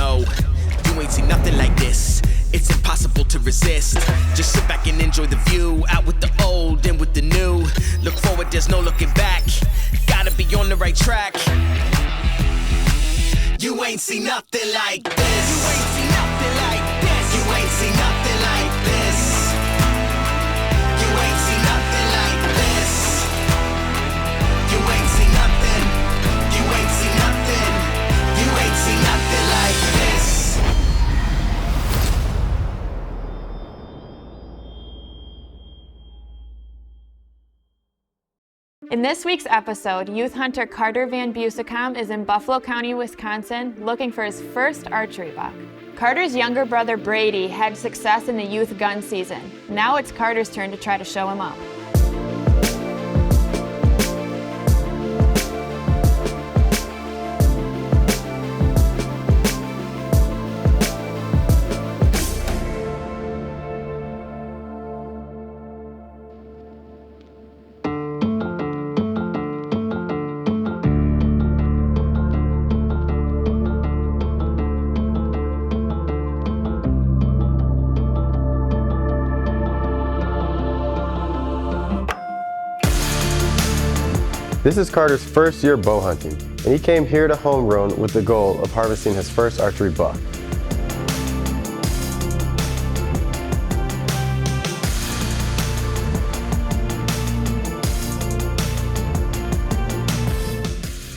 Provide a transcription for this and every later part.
no, you ain't seen nothing like this. It's impossible to resist. Just sit back and enjoy the view. Out with the old and with the new. Look forward, there's no looking back. Gotta be on the right track. You ain't seen nothing like this. You ain't seen nothing like this. You ain't seen nothing like this. You ain't seen nothing like this. You ain't seen nothing. You ain't seen nothing. You ain't seen nothing like this. In this week's episode, youth hunter Carter Van Beusekom is in Buffalo County, Wisconsin, looking for his first archery buck. Carter's younger brother Brady had success in the youth gun season. Now it's Carter's turn to try to show him up. This is Carter's first year bow hunting, and he came here to Homegrown with the goal of harvesting his first archery buck.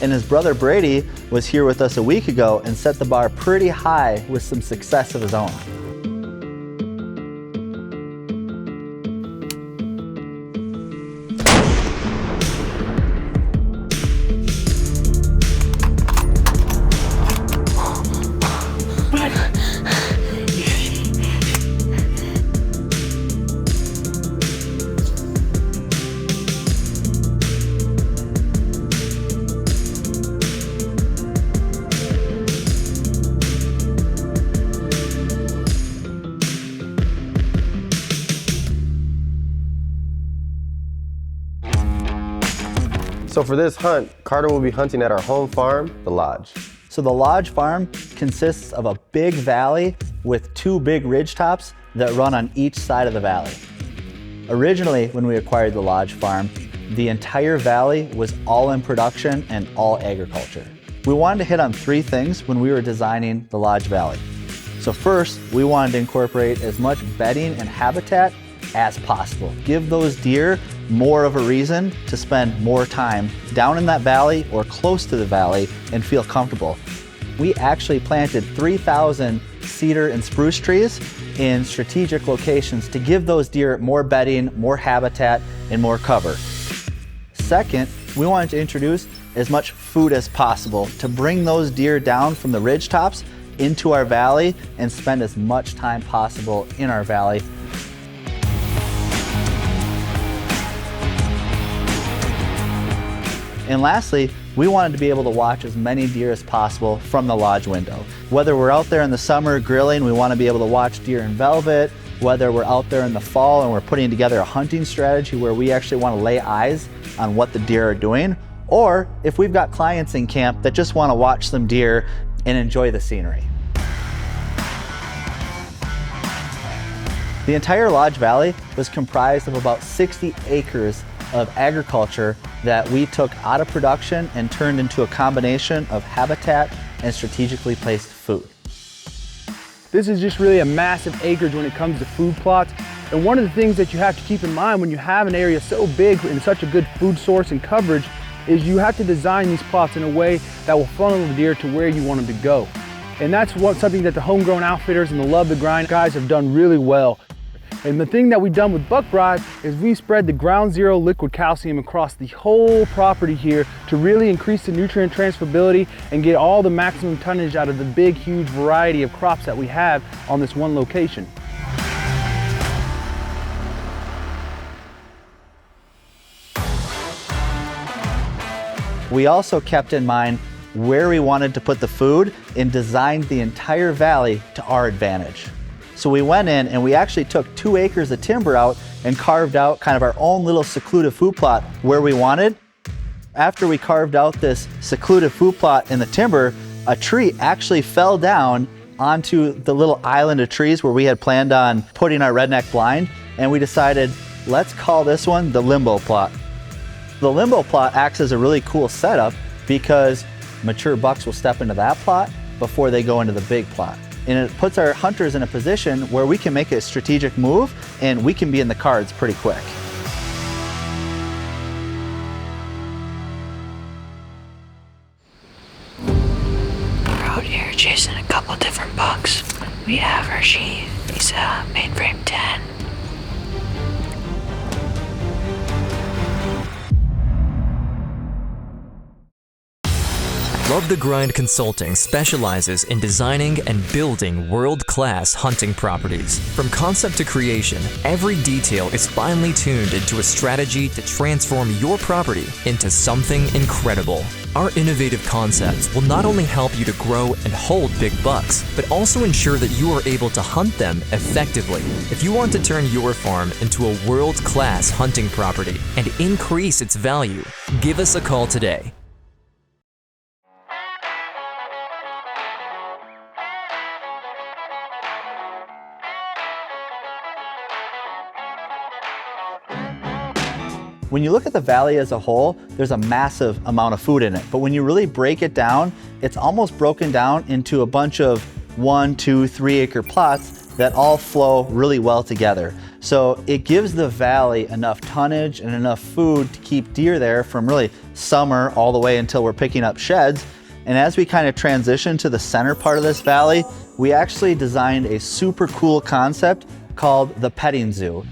And his brother Brady was here with us a week ago and set the bar pretty high with some success of his own. So for this hunt, Carter will be hunting at our home farm, The Lodge. So the Lodge farm consists of a big valley with two big ridge tops that run on each side of the valley. Originally, when we acquired the Lodge farm, the entire valley was all in production and all agriculture. We wanted to hit on three things when we were designing the Lodge Valley. So first, we wanted to incorporate as much bedding and habitat as possible. Give those deer more of a reason to spend more time down in that valley or close to the valley and feel comfortable. We actually planted 3,000 cedar and spruce trees in strategic locations to give those deer more bedding, more habitat, and more cover. Second, we wanted to introduce as much food as possible to bring those deer down from the ridge tops into our valley and spend as much time possible in our valley. And lastly, we wanted to be able to watch as many deer as possible from the lodge window. Whether we're out there in the summer grilling, we want to be able to watch deer in velvet. Whether we're out there in the fall and we're putting together a hunting strategy where we actually want to lay eyes on what the deer are doing. Or if we've got clients in camp that just want to watch some deer and enjoy the scenery. The entire Lodge Valley was comprised of about 60 acres of agriculture that we took out of production and turned into a combination of habitat and strategically placed food. This is just really a massive acreage when it comes to food plots. And one of the things that you have to keep in mind when you have an area so big and such a good food source and coverage is you have to design these plots in a way that will funnel the deer to where you want them to go. And that's something that the Homegrown Outfitters and the Love the Grind guys have done really well. And the thing that we've done with Buck Bride is we spread the ground zero liquid calcium across the whole property here to really increase the nutrient transferability and get all the maximum tonnage out of the big, huge variety of crops that we have on this one location. We also kept in mind where we wanted to put the food and designed the entire valley to our advantage. So we went in and we actually took 2 acres of timber out and carved out kind of our own little secluded food plot where we wanted. After we carved out this secluded food plot in the timber, a tree actually fell down onto the little island of trees where we had planned on putting our redneck blind, and we decided, let's call this one the limbo plot. The limbo plot acts as a really cool setup because mature bucks will step into that plot before they go into the big plot. And it puts our hunters in a position where we can make a strategic move and we can be in the cards pretty quick. We're out here chasing a couple different bucks. We have Hershey, he's a mainframe 10. Love the Grind Consulting specializes in designing and building world-class hunting properties. From concept to creation, every detail is finely tuned into a strategy to transform your property into something incredible. Our innovative concepts will not only help you to grow and hold big bucks, but also ensure that you are able to hunt them effectively. If you want to turn your farm into a world-class hunting property and increase its value, give us a call today. When you look at the valley as a whole, there's a massive amount of food in it. But when you really break it down, it's almost broken down into a bunch of 1, 2, 3 acre plots that all flow really well together. So it gives the valley enough tonnage and enough food to keep deer there from really summer all the way until we're picking up sheds. And as we kind of transition to the center part of this valley, we actually designed a super cool concept called the petting zoo.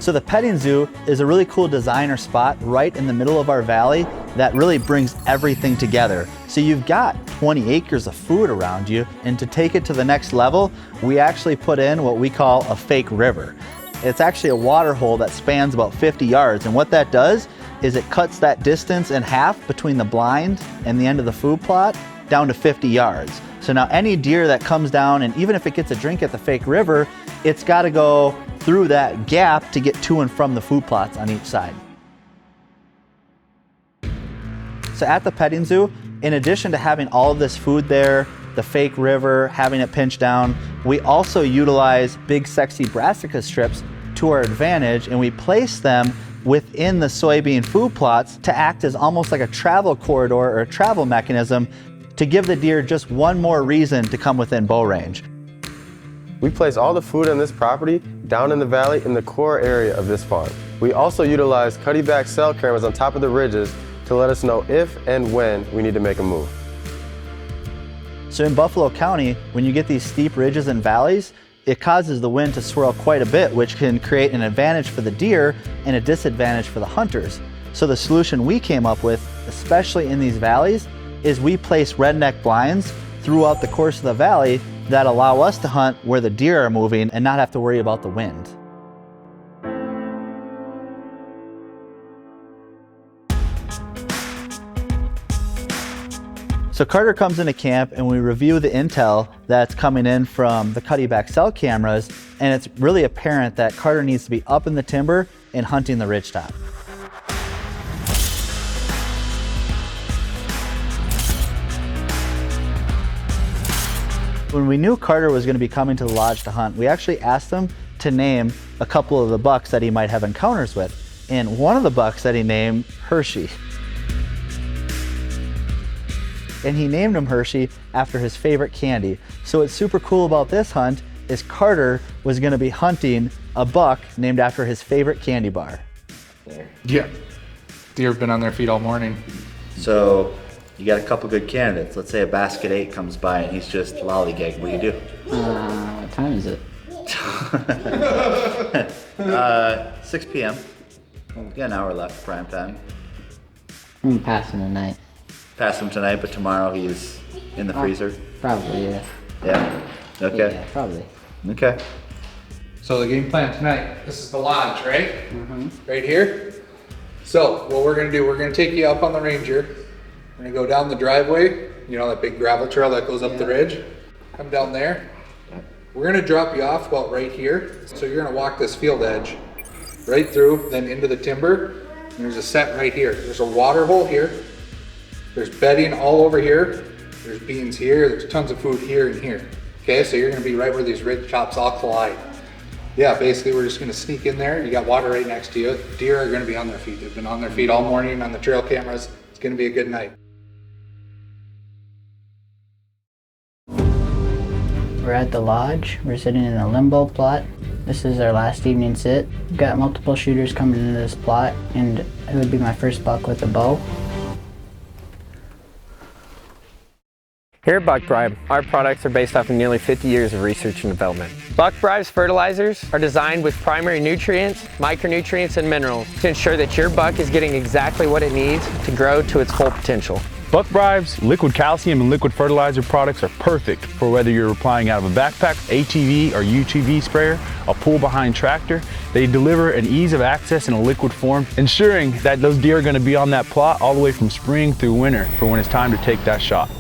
So the petting zoo is a really cool designer spot right in the middle of our valley that really brings everything together. So you've got 20 acres of food around you, and to take it to the next level, we actually put in what we call a fake river. It's actually a water hole that spans about 50 yards, and what that does is it cuts that distance in half between the blind and the end of the food plot down to 50 yards. So now any deer that comes down, and even if it gets a drink at the fake river, it's got to go through that gap to get to and from the food plots on each side. So at the petting zoo, in addition to having all of this food there, the fake river, having it pinched down, we also utilize big sexy brassica strips to our advantage, and we place them within the soybean food plots to act as almost like a travel corridor or a travel mechanism to give the deer just one more reason to come within bow range. We place all the food on this property down in the valley in the core area of this farm. We also utilize cutty-back cell cameras on top of the ridges to let us know if and when we need to make a move. So in Buffalo County, when you get these steep ridges and valleys, it causes the wind to swirl quite a bit, which can create an advantage for the deer and a disadvantage for the hunters. So the solution we came up with, especially in these valleys, is we place redneck blinds throughout the course of the valley that allow us to hunt where the deer are moving and not have to worry about the wind. So Carter comes into camp and we review the intel that's coming in from the cutty-back cell cameras, and it's really apparent that Carter needs to be up in the timber and hunting the ridgetop. When we knew Carter was going to be coming to the lodge to hunt, we actually asked him to name a couple of the bucks that he might have encounters with. And one of the bucks that he named, Hershey. And he named him Hershey after his favorite candy. So what's super cool about this hunt is Carter was going to be hunting a buck named after his favorite candy bar. Yeah. Deer have been on their feet all morning. So you got a couple good candidates. Let's say a basket 8 comes by and he's just lollygagging. What do you do? What time is it? 6 p.m. We got an hour left, prime time. I'm passing the night. Pass him tonight, but tomorrow he's in the freezer. Probably, yeah. Yeah? Okay. Yeah, probably. Okay. So the game plan tonight, this is the lodge, right? Right here. So what we're gonna do, we're gonna take you up on the Ranger. We're gonna go down the driveway, you know, that big gravel trail that goes up the ridge. Come down there. We're gonna drop you off about right here. So you're gonna walk this field edge right through, then into the timber. And there's a set right here. There's a water hole here. There's bedding all over here. There's beans here. There's tons of food here and here. Okay, so you're gonna be right where these ridge tops all collide. Yeah, basically we're just gonna sneak in there. You got water right next to you. Deer are gonna be on their feet. They've been on their feet all morning on the trail cameras. It's gonna be a good night. We're at the lodge. We're sitting in a limbo plot. This is our last evening sit. We've got multiple shooters coming into this plot, and it would be my first buck with a bow. Here at Buck Bribe, our products are based off of nearly 50 years of research and development. Buck Bribe's fertilizers are designed with primary nutrients, micronutrients, and minerals to ensure that your buck is getting exactly what it needs to grow to its full potential. Buck Bribe's liquid calcium and liquid fertilizer products are perfect for whether you're applying out of a backpack, ATV, or UTV sprayer, a pull-behind tractor. They deliver an ease of access in a liquid form, ensuring that those deer are going to be on that plot all the way from spring through winter for when it's time to take that shot.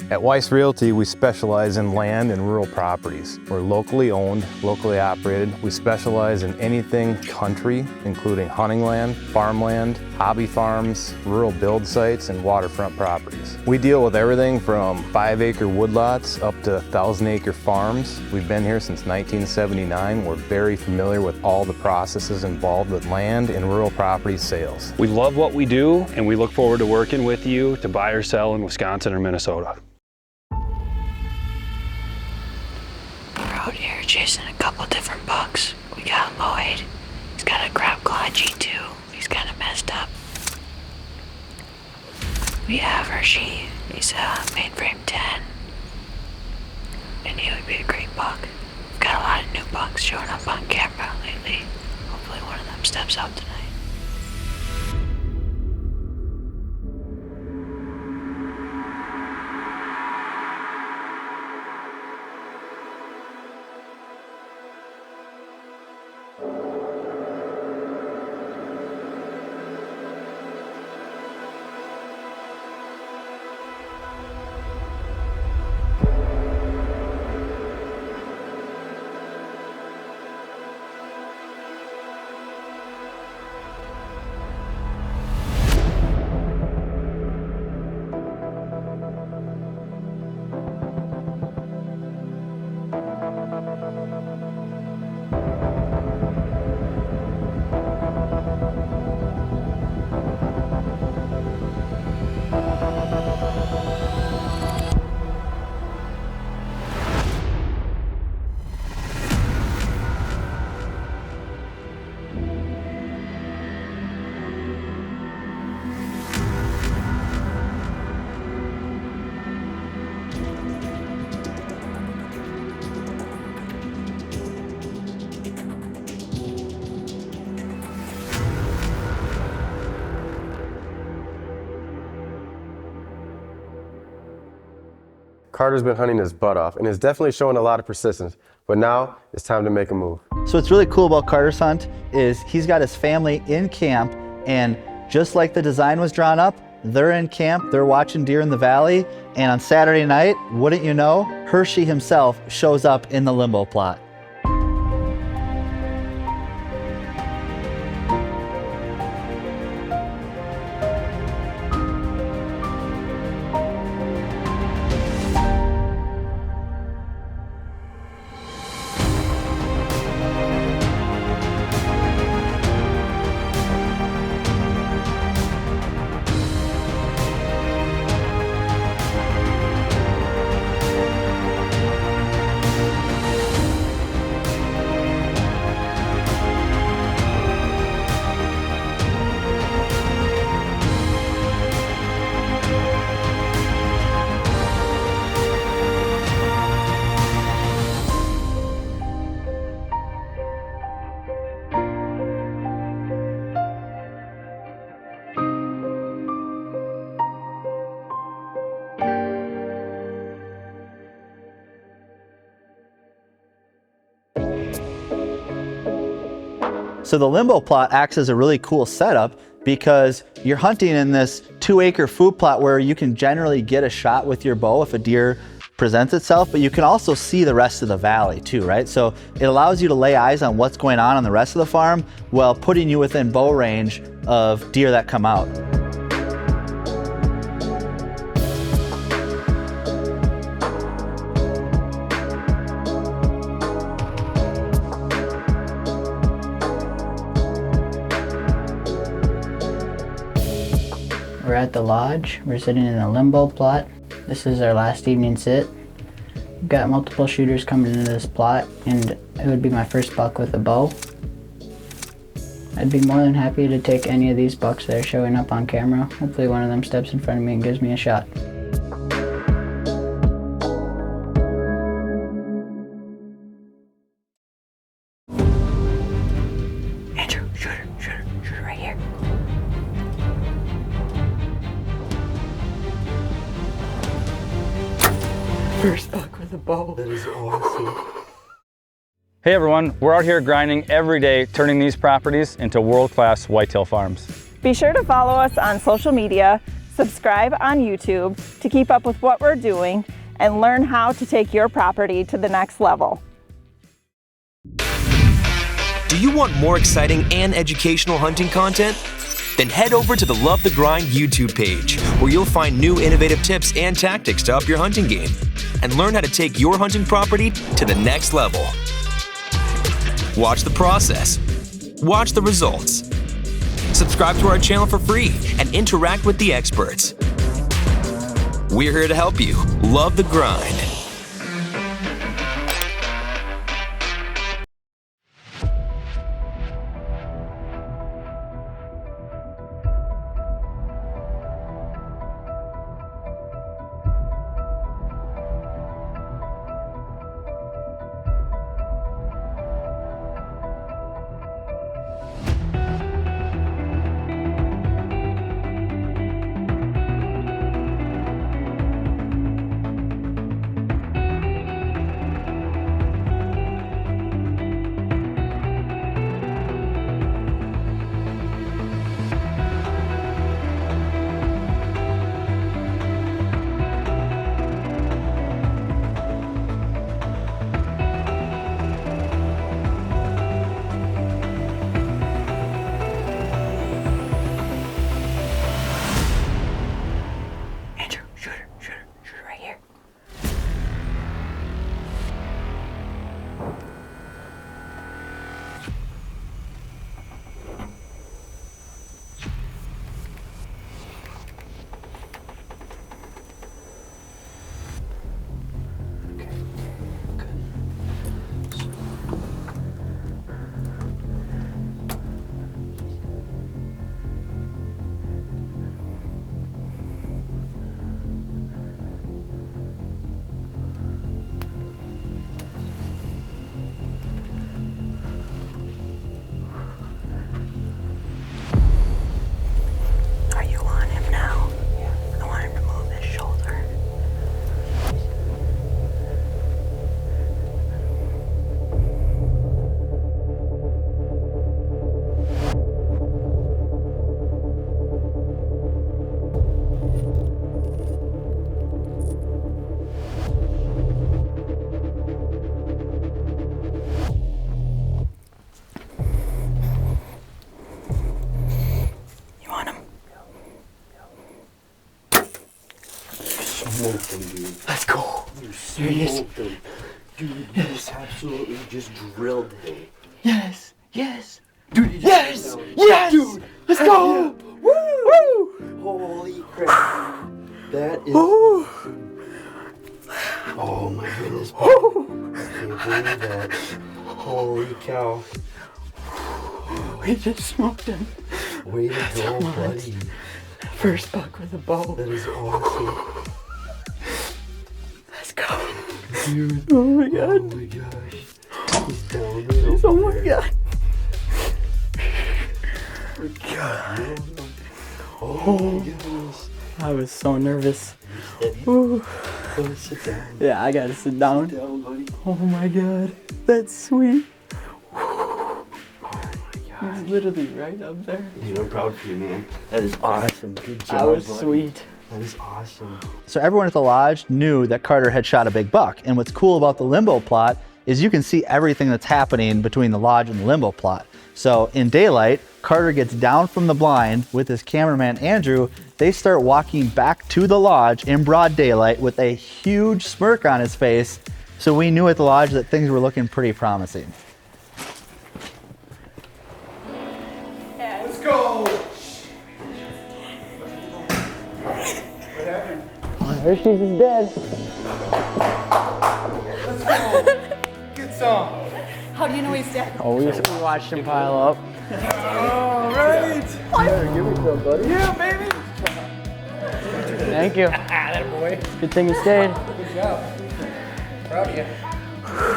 At Weiss Realty, we specialize in land and rural properties. We're locally owned, locally operated. We specialize in anything country, including hunting land, farmland, hobby farms, rural build sites, and waterfront properties. We deal with everything from 5-acre woodlots up to 1,000-acre farms. We've been here since 1979. We're very familiar with all the processes involved with land and rural property sales. We love what we do, and we look forward to working with you to buy or sell in Wisconsin or Minnesota. Out here chasing a couple different bucks. We got Lloyd. He's got a crab claw G2. He's kind of messed up. We have Hershey. He's a mainframe 10. And he would be a great buck. We've got a lot of new bucks showing up on camera lately. Hopefully one of them steps up tonight. Carter's been hunting his butt off and is definitely showing a lot of persistence, but now it's time to make a move. So what's really cool about Carter's hunt is he's got his family in camp, and just like the design was drawn up, they're in camp, they're watching deer in the valley, and on Saturday night, wouldn't you know, Hershey himself shows up in the limbo plot. So the limbo plot acts as a really cool setup because you're hunting in this 2-acre food plot where you can generally get a shot with your bow if a deer presents itself, but you can also see the rest of the valley too, right? So it allows you to lay eyes on what's going on the rest of the farm while putting you within bow range of deer that come out. at the lodge. We're sitting in a limbo plot. This is our last evening sit. We've got multiple shooters coming into this plot, and it would be my first buck with a bow. I'd be more than happy to take any of these bucks that are showing up on camera. Hopefully one of them steps in front of me and gives me a shot. Andrew, shooter right here. First buck with a bow. That is awesome. Hey everyone, we're out here grinding every day, turning these properties into world-class whitetail farms. Be sure to follow us on social media, subscribe on YouTube to keep up with what we're doing, and learn how to take your property to the next level. Do you want more exciting and educational hunting content? Then head over to the Love the Grind YouTube page, where you'll find new innovative tips and tactics to up your hunting game and learn how to take your hunting property to the next level. Watch the process. Watch the results. Subscribe to our channel for free and interact with the experts. We're here to help you love the grind. Let's go. There he is. Dude, yes. Absolutely just drilled him. Yes, yes. Dude, yes, yes. Dude, let's go. Woo! Holy crap. That is. Oh my goodness. I can't believe that. Holy cow. We just smoked him. Way to go, buddy. First buck with a bow. That is awesome. Let's go. Dude. Oh my god. Oh my gosh. He's down there. Oh my god. Oh my goodness. I was so nervous. Go sit down. Yeah, I gotta sit down. Sit down, buddy. Oh my god. That's sweet. Oh my god. He's literally right up there. Dude, I'm proud for you, man. That is awesome. Good job. That was buddy. sweet. That is awesome. So everyone at the lodge knew that Carter had shot a big buck. And what's cool about the limbo plot is you can see everything that's happening between the lodge and the limbo plot. So in daylight, Carter gets down from the blind with his cameraman Andrew. They start walking back to the lodge in broad daylight with a huge smirk on his face. So we knew at the lodge that things were looking pretty promising. Let's go. Hershey's is dead. Let's go. Good song. How do you know he's dead? Oh, we watched him pile up. All right. Give me some, buddy. Yeah, baby. Thank you. That boy. Good thing he stayed. Good job. Proud of you.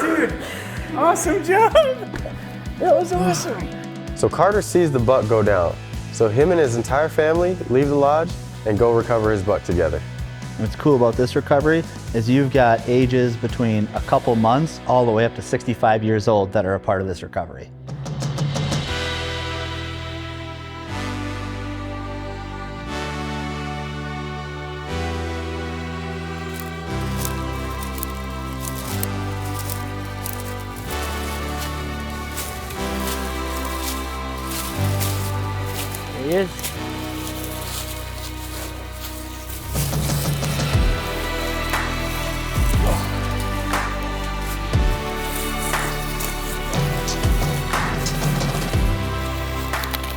Dude, awesome job. That was awesome. So Carter sees the buck go down. So him and his entire family leave the lodge and go recover his buck together. What's cool about this recovery is you've got ages between a couple months all the way up to 65 years old that are a part of this recovery. There he is.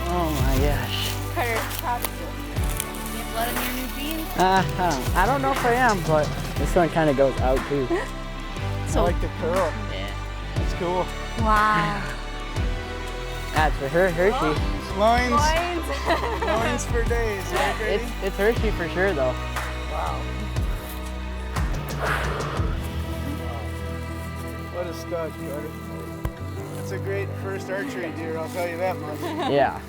Oh my gosh. Carter, proud of you. You have blood on your new jeans? I don't know if I am, but this one kind of goes out too. So, I like the curl. yeah. That's cool. Wow. That's for her, Hershey. Loins. Loins. Loins for days. Right, Grady? It's Hershey for sure though. Wow. What a stud, Carter. That's a great first archery deer, I'll tell you that much. Yeah.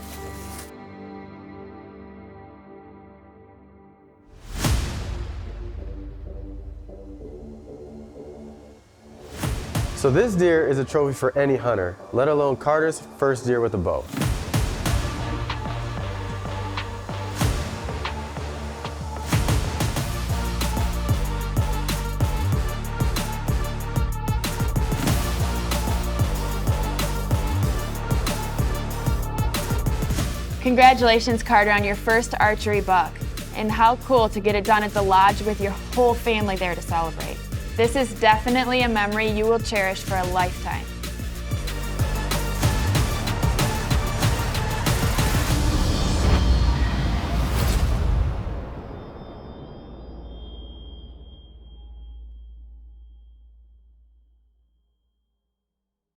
So this deer is a trophy for any hunter, let alone Carter's first deer with a bow. Congratulations, Carter, on your first archery buck. And how cool to get it done at the lodge with your whole family there to celebrate. This is definitely a memory you will cherish for a lifetime.